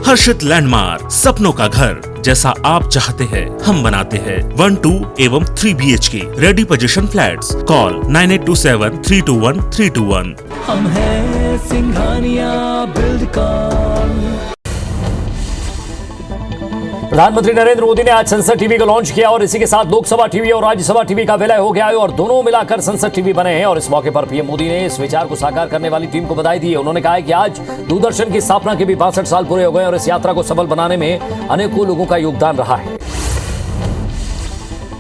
हर्षित landmark, सपनों का घर जैसा आप चाहते हैं हम बनाते हैं। 1, 2 एवं 3 BHK ready position flats. Call 9827321321। हम हैं सिंघानिया बिल्डकॉन। प्रधानमंत्री नरेंद्र मोदी ने आज संसद टीवी को लॉन्च किया और इसी के साथ लोकसभा टीवी और राज्यसभा टीवी का विलय हो गया है और दोनों मिलाकर संसद टीवी बने हैं। और इस मौके पर पीएम मोदी ने इस विचार को साकार करने वाली टीम को बधाई दी है। उन्होंने कहा है कि आज दूरदर्शन की स्थापना के भी 62 साल पूरे हो गए और इस यात्रा को सफल बनाने में अनेकों लोगों का योगदान रहा है।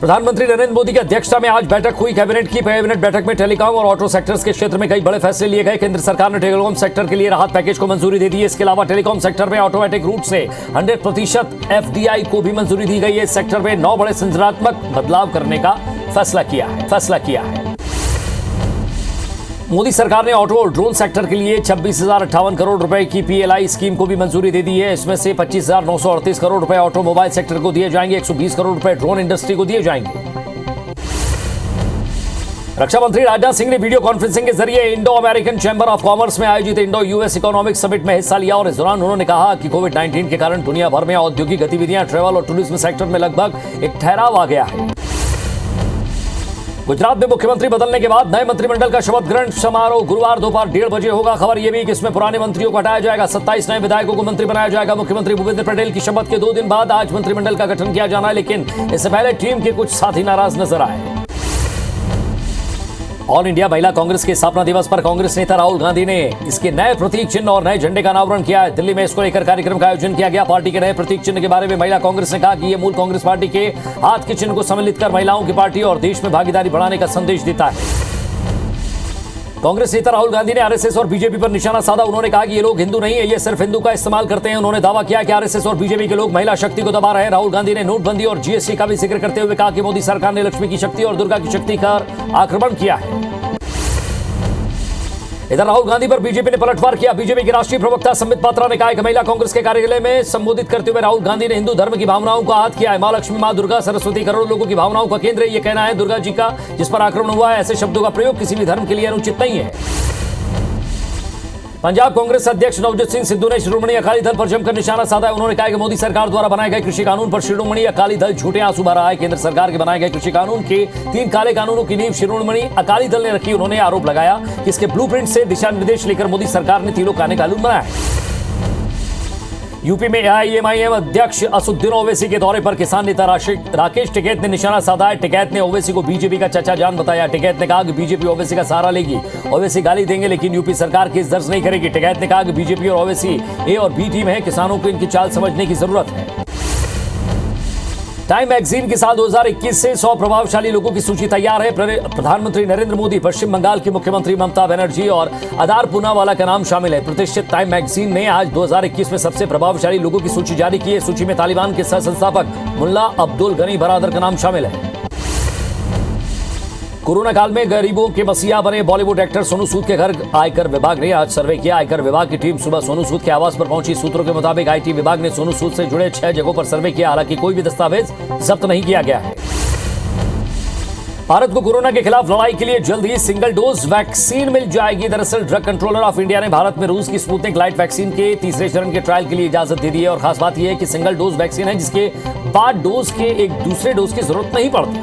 प्रधानमंत्री नरेंद्र मोदी की अध्यक्षता में आज बैठक हुई। कैबिनेट की कैबिनेट बैठक में टेलीकॉम और ऑटो सेक्टर्स के क्षेत्र में कई बड़े फैसले लिए गए। केंद्र सरकार ने टेलीकॉम सेक्टर के लिए राहत पैकेज को मंजूरी दे दी है। इसके अलावा टेलीकॉम सेक्टर में ऑटोमेटिक रूट से 100% FDI को भी मंजूरी दी गई है। इस सेक्टर में 9 बड़े संरचनात्मक बदलाव करने का फैसला किया है। मोदी सरकार ने ऑटो और ड्रोन सेक्टर के लिए 26,058 करोड़ रुपए की PLI स्कीम को भी मंजूरी दे दी है। इसमें से 25,938 करोड़ रुपए ऑटोमोबाइल सेक्टर को दिए जाएंगे। 120 करोड़ रुपए ड्रोन इंडस्ट्री को दिए जाएंगे। रक्षा मंत्री राजनाथ सिंह ने वीडियो कॉन्फ्रेंसिंग के जरिए Indo American chamber of commerce में आयोजित इंडो US इकोनॉमिक समिट में हिस्सा लिया और इस दौरान उन्होंने कहा कि कोविड-19 के कारण दुनिया भर में औद्योगिक गतिविधियां, ट्रैवल और टूरिज्म सेक्टर में लगभग एक ठहराव आ गया है। गुजरात में मुख्यमंत्री बदलने के बाद नए मंत्रिमंडल का शपथ ग्रहण समारोह गुरुवार दोपहर 1:30 बजे होगा। खबर यह भी कि इसमें पुराने मंत्रियों को हटाया जाएगा। 27 नए विधायकों को मंत्री बनाया जाएगा। मुख्यमंत्री भूपेंद्र पटेल की शपथ के 2 दिन बाद आज मंत्रिमंडल का गठन किया जाना है, लेकिन इससे पहले टीम के कुछ साथी नाराज नजर आए। ऑल इंडिया महिला कांग्रेस के स्थापना दिवस पर कांग्रेस नेता राहुल गांधी ने इसके नए प्रतीक चिन्ह और नए झंडे का अनावरण किया है। दिल्ली में इसको लेकर कार्यक्रम का आयोजन किया गया। पार्टी के नए प्रतीक चिन्ह के बारे में महिला कांग्रेस ने कहा कि यह मूल कांग्रेस पार्टी के हाथ के चिन्ह को सम्मिलित कर महिलाओं की पार्टी और देश में भागीदारी बढ़ाने का संदेश देता है। कांग्रेस नेता राहुल गांधी ने RSS और बीजेपी पर निशाना साधा। उन्होंने कहा कि ये लोग हिंदू नहीं है, ये सिर्फ हिंदू का इस्तेमाल करते हैं। उन्होंने दावा किया कि RSS और बीजेपी के लोग महिला शक्ति को दबा रहे हैं। राहुल गांधी ने नोटबंदी और GST का भी जिक्र करते हुए कहा कि मोदी सरकार ने लक्ष्मी की शक्ति और दुर्गा की शक्ति का आक्रमण किया है। इधर राहुल गांधी पर बीजेपी ने पलटवार किया। बीजेपी के राष्ट्रीय प्रवक्ता संबित पात्रा ने कहा कि महिला कांग्रेस के कार्यालय में संबोधित करते हुए राहुल गांधी ने हिंदू धर्म की भावनाओं को आहत किया है। मां लक्ष्मी, मां दुर्गा, सरस्वती करोड़ों लोगों की भावनाओं का केंद्र है। यह कहना है दुर्गा जी का जिस पर आक्रमण हुआ है, ऐसे शब्दों का प्रयोग किसी भी धर्म के लिए अनुचित नहीं है। पंजाब कांग्रेस अध्यक्ष नवजोत सिंह सिद्धू ने शिरोमणि अकाली दल पर जमकर निशाना साधा है। उन्होंने कहा कि मोदी सरकार द्वारा बनाए गए कृषि कानून पर शिरोमणि अकाली दल झूठे आंसू बहा रहा है। केंद्र सरकार के बनाए गए कृषि कानून के 3 काले कानूनों की नींव शिरोमणि अकाली दल ने रखी। उन्होंने आरोप लगाया कि इसके ब्लूप्रिंट से दिशा निर्देश लेकर मोदी सरकार ने तीनों काले कानून बनाया है। यूपी में AIMIM अध्यक्ष असदुद्दीन ओवैसी के दौरे पर किसान नेता राकेश टिकैत ने निशाना साधा है। टिकैत ने ओवैसी को बीजेपी का चचा जान बताया। टिकैत ने कहा कि बीजेपी ओवैसी का सहारा लेगी। ओवैसी गाली देंगे लेकिन यूपी सरकार केस दर्ज नहीं करेगी। टिकैत ने कहा कि बीजेपी और ओवैसी A और B टीम है। किसानों को इनकी चाल समझने की जरूरत है। टाइम मैगजीन की साल 2021 से 100 प्रभावशाली लोगों की सूची तैयार है। प्रधानमंत्री नरेंद्र मोदी, पश्चिम बंगाल की मुख्यमंत्री ममता बनर्जी और अदार पूनावाला का नाम शामिल है। प्रतिष्ठित टाइम मैगजीन ने आज 2021 में सबसे प्रभावशाली लोगों की सूची जारी की है। सूची में तालिबान के सह संस्थापक मुल्ला अब्दुल गनी बरादर का नाम शामिल है। कोरोना काल में गरीबों के मसीहा बने बॉलीवुड एक्टर सोनू सूद के घर आयकर विभाग ने आज सर्वे किया। आयकर विभाग की टीम सुबह सोनू सूद के आवास पर पहुंची। सूत्रों के मुताबिक IT विभाग ने सोनू सूद से जुड़े 6 जगहों पर सर्वे किया। हालांकि कोई भी दस्तावेज जब्त नहीं किया गया है। भारत को कोरोना के खिलाफ लड़ाई के लिए जल्द ही सिंगल डोज वैक्सीन मिल जाएगी। दरअसल ड्रग कंट्रोलर ऑफ इंडिया ने भारत में रूस की स्पुतनिक लाइट वैक्सीन के 3रे चरण के ट्रायल के लिए इजाजत दे दी है। और खास बात यह है कि सिंगल डोज वैक्सीन है जिसके बाद डोज के एक दूसरे डोज की जरूरत नहीं पड़ती।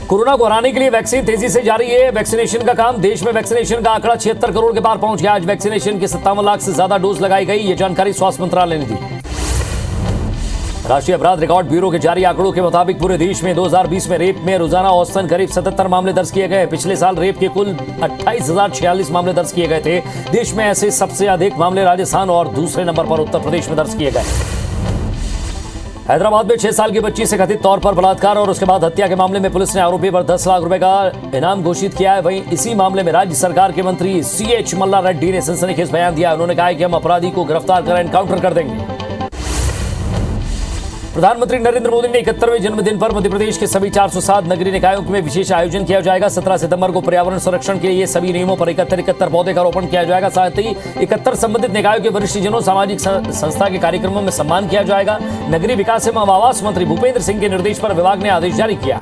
कोरोना को हराने के लिए वैक्सीन तेजी से जारी है। वैक्सीनेशन का काम, देश में वैक्सीनेशन का आंकड़ा 76 करोड़ के पार पहुंच गया। आज वैक्सीनेशन के 57 लाख से ज्यादा डोज लगाई गई। यह जानकारी स्वास्थ्य मंत्रालय ने दी। राष्ट्रीय अपराध रिकॉर्ड ब्यूरो के जारी आंकड़ों के मुताबिक पूरे देश में 2020 में रेप में रोजाना औसतन करीब 77 मामले दर्ज किए गए। पिछले साल रेप के कुल 28,046 मामले दर्ज किए गए थे। देश में ऐसे सबसे अधिक मामले राजस्थान और दूसरे नंबर पर उत्तर प्रदेश में दर्ज किए गए। हैदराबाद में 6 साल की बच्ची से कथित तौर पर बलात्कार और उसके बाद हत्या के मामले में पुलिस ने आरोपी पर 10 लाख रुपए का इनाम घोषित किया है। वहीं इसी मामले में राज्य सरकार के मंत्री CH मल्ला रेड्डी ने सनसनीखेज बयान दिया। उन्होंने कहा कि हम अपराधी को गिरफ्तार कर एनकाउंटर कर देंगे। प्रधानमंत्री नरेंद्र मोदी ने 71वें जन्मदिन पर मध्य प्रदेश के सभी 407 नगरीय निकायों में विशेष आयोजन किया जाएगा। 17 सितंबर को पर्यावरण संरक्षण के लिए सभी नियमों पर 71 पौधे का रोपण किया जाएगा। साथ ही 71 संबंधित निकायों के वरिष्ठजनों, सामाजिक संस्था के कार्यक्रमों में सम्मान किया जाएगा। नगरीय विकास एवं आवास मंत्री भूपेंद्र सिंह के निर्देश पर विभाग ने आदेश जारी किया।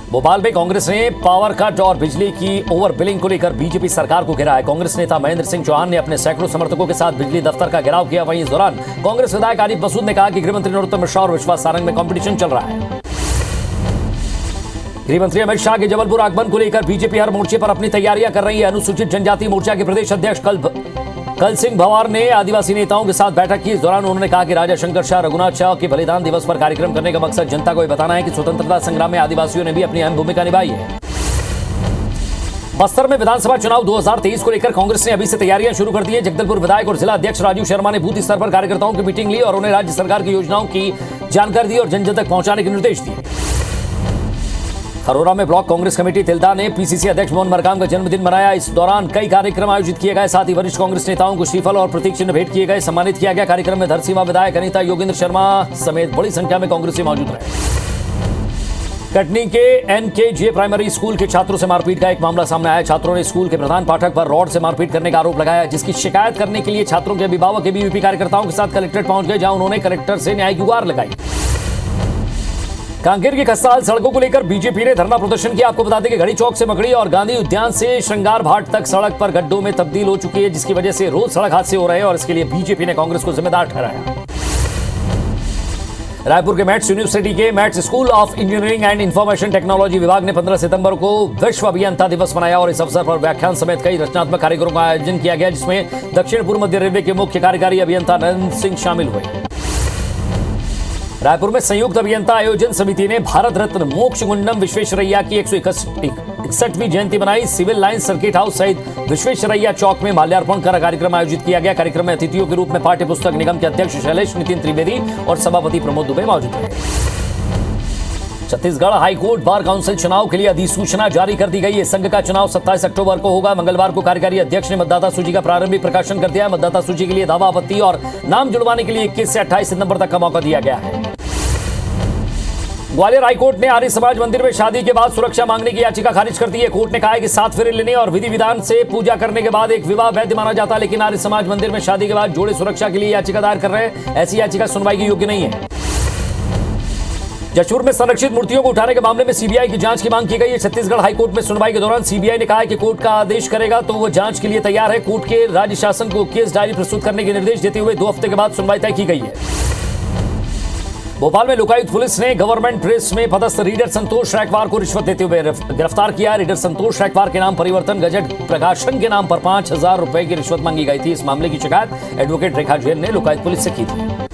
भोपाल में कांग्रेस ने पावर कट और बिजली की ओवर बिलिंग को लेकर बीजेपी सरकार को घेरा है। कांग्रेस नेता महेंद्र सिंह चौहान ने अपने सैकड़ों समर्थकों के साथ बिजली दफ्तर का घेराव किया। वहीं इस दौरान कांग्रेस विधायक आरिफ मसूद ने कहा कि गृहमंत्री नरोत्तम मिश्रा और विश्वास सारंग में कंपटीशन चल रहा है। गृहमंत्री अमित शाह के जबलपुर आगमन को लेकर बीजेपी हर मोर्चे पर अपनी तैयारियां कर रही है। अनुसूचित जनजाति मोर्चा के प्रदेश अध्यक्ष कल सिंह भवार ने आदिवासी नेताओं के साथ बैठक की। इस दौरान उन्होंने कहा कि राजा शंकर शाह रघुनाथ शाह के बलिदान दिवस पर कार्यक्रम करने का मकसद जनता को यह बताना है कि स्वतंत्रता संग्राम में आदिवासियों ने भी अपनी अहम भूमिका निभाई है। बस्तर में विधानसभा चुनाव 2023 को लेकर कांग्रेस ने अभी से तैयारियां शुरू कर दी है। जगदलपुर विधायक और जिला अध्यक्ष राजीव शर्मा ने बूथ स्तर पर कार्यकर्ताओं की मीटिंग ली और उन्हें राज्य सरकार की योजनाओं की जानकारी दी और जन जन तक पहुंचाने के निर्देश दिए। खरोरा में ब्लॉक कांग्रेस कमेटी तिल्दा ने पीसीसी अध्यक्ष मोहन मरकाम का जन्मदिन मनाया। इस दौरान कई कार्यक्रम आयोजित किए गए। साथ ही वरिष्ठ कांग्रेस नेताओं को श्रीफल और प्रतीक चिन्ह भेंट किए गए, सम्मानित किया गया। कार्यक्रम में धरसीमा विधायक अनीता योगेंद्र शर्मा समेत बड़ी संख्या में कांग्रेसी मौजूद रहे। कटनी के एनकेजे प्राइमरी स्कूल के छात्रों से मारपीट का एक मामला सामने आया। छात्रों ने स्कूल के प्रधान पाठक पर रॉड से मारपीट करने का आरोप लगाया, जिसकी शिकायत करने के लिए छात्रों के अभिभावक एबीवीपी कार्यकर्ताओं के साथ कलेक्ट्रेट पहुंच गए, जहां उन्होंने कलेक्टर से न्याय की गुहार लगाई। कांकेर की खस्ताहाल सड़कों को लेकर बीजेपी ने धरना प्रदर्शन किया। आपको बता दें कि घड़ी चौक से मकड़ी और गांधी उद्यान से श्रृंगार भाट तक सड़क पर गड्ढों में तब्दील हो चुकी है, जिसकी वजह से रोज सड़क हादसे हो रहे हैं और इसके लिए बीजेपी ने कांग्रेस को जिम्मेदार ठहराया। रायपुर के मैट्स यूनिवर्सिटी के mats school of engineering and information technology विभाग ने 15 सितंबर को विश्व अभियंता दिवस मनाया और इस अवसर पर व्याख्यान समेत कई रचनात्मक कार्यक्रमों का आयोजन किया गया, जिसमें दक्षिण पूर्व मध्य रेलवे के मुख्य कार्यकारी अभियंता नरेंद्र सिंह शामिल हुए। रायपुर में संयुक्त अभियंता आयोजन समिति ने भारत रत्न मोक्ष गुंडम विश्वेश्वरैया की 161वीं जयंती मनाई। सिविल लाइन सर्किट हाउस सहित विश्वेश्वरैया चौक में माल्यार्पण कर कार्यक्रम आयोजित किया गया। कार्यक्रम में अतिथियों के रूप में पाठ्य पुस्तक निगम के अध्यक्ष शैलेश नितिन त्रिवेदी और सभापति प्रमोद दुबे मौजूद रहे। छत्तीसगढ़ हाईकोर्ट बार काउंसिल चुनाव के लिए अधिसूचना जारी कर दी गई है। संघ का चुनाव 27 अक्टूबर को होगा। मंगलवार को कार्यकारी अध्यक्ष ने मतदाता सूची का प्रारंभिक प्रकाशन कर दिया। मतदाता सूची के लिए दावा आपत्ति और नाम जुड़वाने के लिए 21 से 28 सितंबर तक का मौका दिया गया है। ग्वालियर हाईकोर्ट ने आर्य समाज मंदिर में शादी के बाद सुरक्षा मांगने की याचिका खारिज कर दी है। कोर्ट ने कहा है कि 7 फेरे लेने और विधि विधान से पूजा करने के बाद एक विवाह वैध माना जाता है, लेकिन आर्य समाज मंदिर में शादी के बाद जोड़े सुरक्षा के लिए याचिका दायर कर रहे हैं। ऐसी याचिका सुनवाई के योग्य नहीं है। जशपुर में संरक्षित मूर्तियों को उठाने के मामले में सीबीआई की जांच की मांग की गई है। छत्तीसगढ़ हाईकोर्ट में सुनवाई के दौरान सीबीआई ने कहा है कि कोर्ट का आदेश करेगा तो वो जांच के लिए तैयार है। कोर्ट के राज्य शासन को केस डायरी प्रस्तुत करने के निर्देश देते हुए 2 हफ्ते के बाद सुनवाई तय की गई है। भोपाल में लोकायुक्त पुलिस ने गवर्नमेंट प्रेस में पदस्थ रीडर संतोष रैकवार को रिश्वत देते हुए गिरफ्तार किया। रीडर संतोष रैकवार के नाम परिवर्तन गजट प्रकाशन के नाम पर 5,000 रुपए की रिश्वत मांगी गई थी। इस मामले की शिकायत एडवोकेट रेखा जैन ने लोकायुक्त पुलिस से की थी।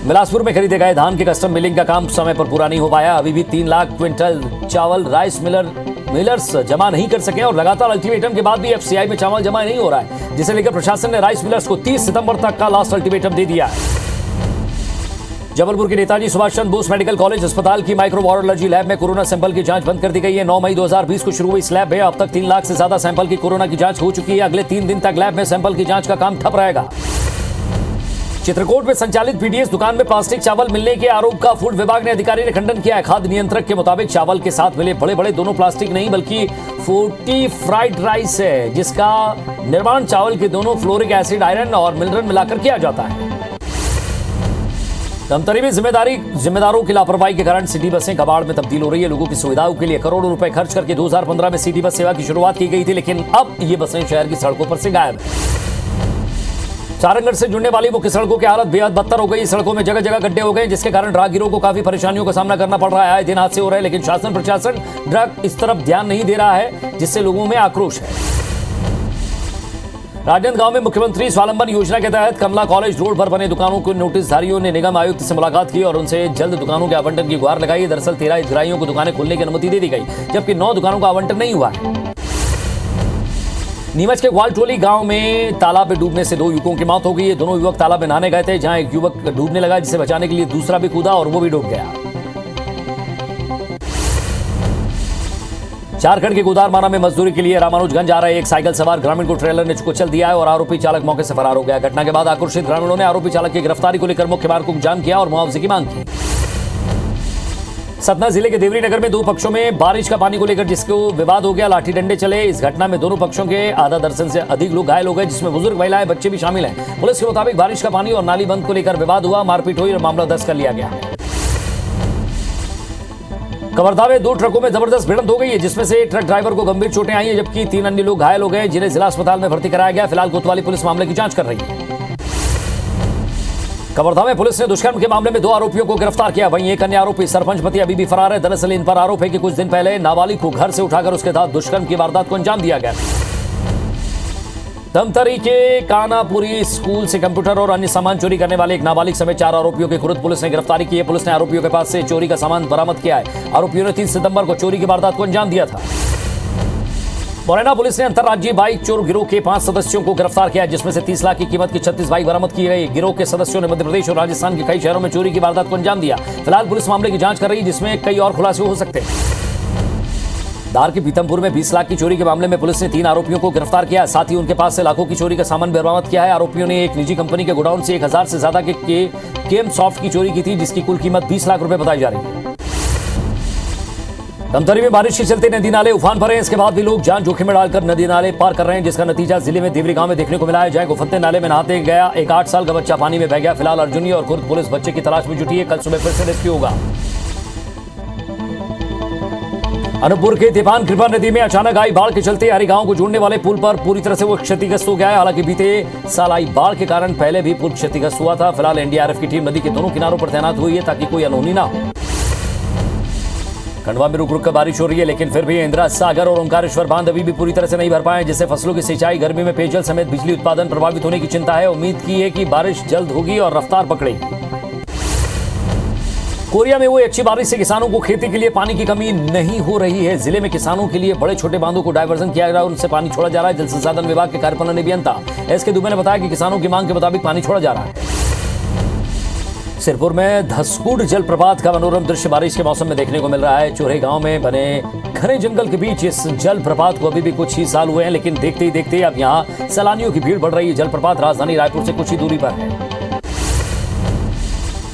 बिलासपुर में खरीदे गए धान के कस्टम मिलिंग का काम समय पर पूरा नहीं हो पाया। अभी भी 3 लाख क्विंटल चावल राइस मिलर्स जमा नहीं कर सके और लगातार अल्टीमेटम के बाद भी एफसीआई में चावल जमा नहीं हो रहा है, जिसे लेकर प्रशासन ने राइस मिलर्स को 30 सितंबर तक का लास्ट अल्टीमेटम दे दिया है। जबलपुर के नेताजी सुभाष चंद्र बोस मेडिकल कॉलेज अस्पताल की माइक्रोबायोलॉजी लैब में कोरोना सैंपल की जांच बंद कर दी गई है। 9 मई 2020 को शुरू हुई इस लैब में अब तक 3 लाख से ज्यादा सैंपल की कोरोना की जांच हो चुकी है। अगले 3 दिन तक लैब में सैंपल की जांच का काम ठप रहेगा। चित्रकूट में संचालित पीडीएस दुकान में प्लास्टिक चावल मिलने के आरोप का फूड विभाग ने अधिकारी ने खंडन किया है। खाद्य नियंत्रक के मुताबिक चावल के साथ मिले बड़े बड़े दोनों प्लास्टिक नहीं बल्कि फोर्टिफाइड राइस है, जिसका निर्माण चावल के दोनों फ्लोरिक एसिड, आयरन और मिनरल मिलाकर किया जाता है। धमतरी में जिम्मेदारों की लापरवाही के कारण सिटी बसें कबाड़ में तब्दील हो रही है। लोगों की सुविधाओं के लिए करोड़ों रुपए खर्च करके 2015 में सिटी बस सेवा की शुरुआत की गई थी, लेकिन अब ये बसें शहर की सड़कों पर से गायब है। सारंगढ़ से जुड़ने वाली मुख्य सड़कों की हालत बेहद बदतर हो गई। सड़कों में जगह जगह गड्ढे हो गए, जिसके कारण राहगीरों को काफी परेशानियों का सामना करना पड़ रहा है। आए दिन हादसे हो रहे हैं, लेकिन शासन प्रशासन इस तरफ ध्यान नहीं दे रहा है, जिससे लोगों में आक्रोश है। राजनांदगांव में मुख्यमंत्री स्वावलंबन योजना के तहत कमला कॉलेज रोड पर बने दुकानों को नोटिसधारियों ने निगम आयुक्त से मुलाकात की और उनसे जल्द दुकानों के आवंटन की गुहार लगाई। दरअसल 13 हितग्राहियों को दुकानें खोलने की अनुमति दे दी गई, जबकि 9 दुकानों का आवंटन नहीं हुआ है। नीमच के ग्वालटोली गांव में तालाब में डूबने से 2 युवकों की मौत हो गई है। दोनों युवक तालाब में नहाने गए थे, जहां एक युवक डूबने लगा, जिसे बचाने के लिए दूसरा भी कूदा और वो भी डूब गया। झारखंड के गुदारमाना में मजदूरी के लिए रामानुजगंज आ रहे एक साइकिल सवार ग्रामीण को ट्रेलर ने कुचल दिया है और आरोपी चालक मौके से फरार हो गया। घटना के बाद आक्रोशित ग्रामीणों ने आरोपी चालक की गिरफ्तारी को लेकर मुख्य मार्ग को जाम किया और मुआवजे की मांग की। सतना जिले के देवरी नगर में 2 पक्षों में बारिश का पानी को लेकर जिसको विवाद हो गया, लाठी डंडे चले। इस घटना में दोनों पक्षों के आधा दर्जन से अधिक लोग घायल हो गए, जिसमें बुजुर्ग, महिलाएं, बच्चे भी शामिल हैं। पुलिस के मुताबिक बारिश का पानी और नाली बंद को लेकर विवाद हुआ, मारपीट हुई और मामला दर्ज कर लिया गया। कवर्धा में 2 ट्रकों में जबरदस्त भिड़ंत हो गई है, जिसमें से एक ट्रक ड्राइवर को गंभीर चोटें आई हैं, जबकि 3 अन्य लोग घायल हो गए, जिन्हें जिला अस्पताल में भर्ती कराया गया। फिलहाल कोतवाली पुलिस मामले की जांच कर रही है। कवर्धा में पुलिस ने दुष्कर्म के मामले में 2 आरोपियों को गिरफ्तार किया। वहीं एक अन्य आरोपी सरपंच पति अभी भी फरार है। दरअसल इन पर आरोप है कि कुछ दिन पहले नाबालिग को घर से उठाकर उसके साथ दुष्कर्म की वारदात को अंजाम दिया गया। धमतरी के कानापुरी स्कूल से कंप्यूटर और अन्य सामान चोरी करने वाले एक नाबालिग समेत 4 आरोपियों की खुर्द पुलिस ने गिरफ्तारी की है। पुलिस ने आरोपियों के पास से चोरी का सामान बरामद किया है। आरोपियों ने 3 सितंबर को चोरी की वारदात को अंजाम दिया था। मुरैना पुलिस ने अंतर्राज्यीय बाइक चोर गिरोह के 5 सदस्यों को गिरफ्तार किया, जिसमें से 30 लाख की कीमत की 36 बाइक बरामद की गई। गिरोह के सदस्यों ने मध्य प्रदेश और राजस्थान के कई शहरों में चोरी की वारदात को अंजाम दिया। फिलहाल पुलिस मामले की जांच कर रही है, जिसमें कई और खुलासे हो सकते हैं। धार के पीतमपुर में 20 लाख की चोरी के मामले में पुलिस ने 3 आरोपियों को गिरफ्तार किया। साथ ही उनके पास से लाखों की चोरी का सामान बरामद किया है। आरोपियों ने एक निजी कंपनी के गोडाउन से 1000 से ज्यादा के केम सॉफ्ट की चोरी की थी, जिसकी कुल कीमत 20 लाख रुपए बताई जा रही है। धमतरी में बारिश के चलते नदी नाले उफान पर हैं। इसके बाद भी लोग जान जोखिम में डालकर नदी नाले पार कर रहे हैं, जिसका नतीजा जिले में देवरी गांव में देखने को मिला है। जय गुफत्ते नाले में नहाते गया एक 8 साल का बच्चा पानी में बह गया। फिलहाल अर्जुनी और खुर्द पुलिस बच्चे की तलाश में जुटी है। कल सुबह फिर से रेस्क्यू होगा। अनूपपुर के तिपान कृपा नदी में अचानक आई बाढ़ के चलते हरी गांव को जोड़ने वाले पुल पर पूरी तरह से वो क्षतिग्रस्त हो गया है। हालांकि बीते साल आई बाढ़ के कारण पहले भी पुल क्षतिग्रस्त हुआ था। फिलहाल एनडीआरएफ की टीम नदी के दोनों किनारों पर तैनात हुई है, ताकि कोई अनहोनी ना हो। खंडवा में रुक रुक कर बारिश हो रही है, लेकिन फिर भी इंदिरा सागर और ओंकारेश्वर बांध अभी भी पूरी तरह से नहीं भर पाए, जिससे फसलों की सिंचाई, गर्मी में पेयजल समेत बिजली उत्पादन प्रभावित होने की चिंता है। उम्मीद की है कि बारिश जल्द होगी और रफ्तार पकड़ेगी। कोरिया में हुई अच्छी बारिश से किसानों को खेती के लिए पानी की कमी नहीं हो रही है। जिले में किसानों के लिए बड़े छोटे बांधों को डायवर्जन किया जा रहा है, उनसे पानी छोड़ा जा रहा है। जल संसाधन विभाग के कार्यपालन अभियंता एसके दुबे ने बताया कि किसानों की मांग के मुताबिक पानी छोड़ा जा रहा है। सिरपुर में धसकुड जलप्रपात का मनोरम दृश्य बारिश के मौसम में देखने को मिल रहा है। चोरे गांव में बने घने जंगल के बीच इस जलप्रपात को अभी भी कुछ ही साल हुए हैं, लेकिन देखते ही देखते अब यहाँ सैलानियों की भीड़ बढ़ रही है। जलप्रपात राजधानी रायपुर से कुछ ही दूरी पर है।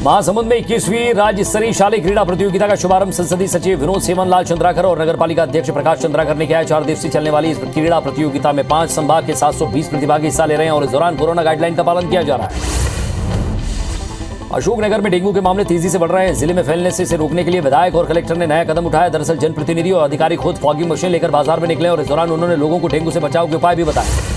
महासमुंद में 21वीं राज्य स्तरीय शालेय क्रीड़ा प्रतियोगिता का शुभारंभ संसदीय सचिव विनोद सेमनलाल चंद्राकर और नगरपालिका अध्यक्ष प्रकाश चंद्राकर ने किया है। 4 दिवसीय चलने वाली इस क्रीड़ा प्रतियोगिता में 5 संभाग के 720 प्रतिभागी हिस्सा ले रहे हैं और इस दौरान कोरोना गाइडलाइन का पालन किया जा रहा है। अशोकनगर में डेंगू के मामले तेजी से बढ़ रहे हैं। जिले में फैलने से इसे रोकने के लिए विधायक और कलेक्टर ने नया कदम उठाया। दरअसल जनप्रतिनिधि और अधिकारी खुद फॉगिंग मशीन लेकर बाजार में निकले और इस दौरान उन्होंने लोगों को डेंगू से बचाव के उपाय भी बताए।